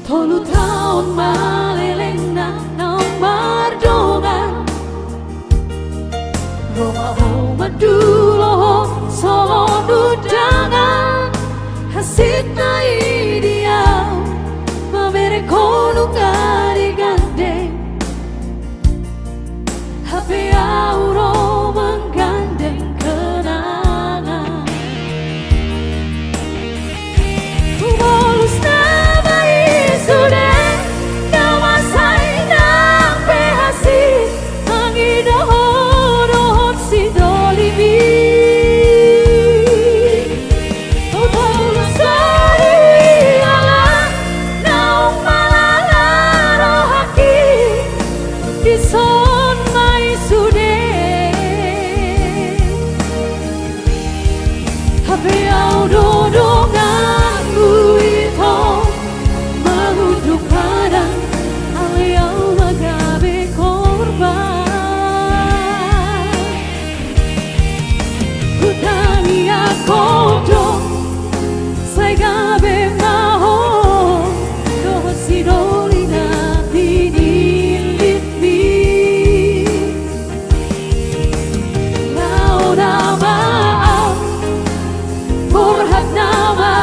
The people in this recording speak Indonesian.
Tolu tahun maleleng na mardongan Roma dulu solo dudangan Hasit na ideal Mamere kono gari gandeng Hape auro menggandeng kenangan Kubolus nama isude Nama sainang behasi Angidohon si dolimi Kubolus dari alam Naung malala rohaki Dison mai sude Hape audodongan buito Mahunduk padang Aliau magabe korban Hutani akodo Segabe maho Doho sidoli na pinilitmi Now nama Murhat nama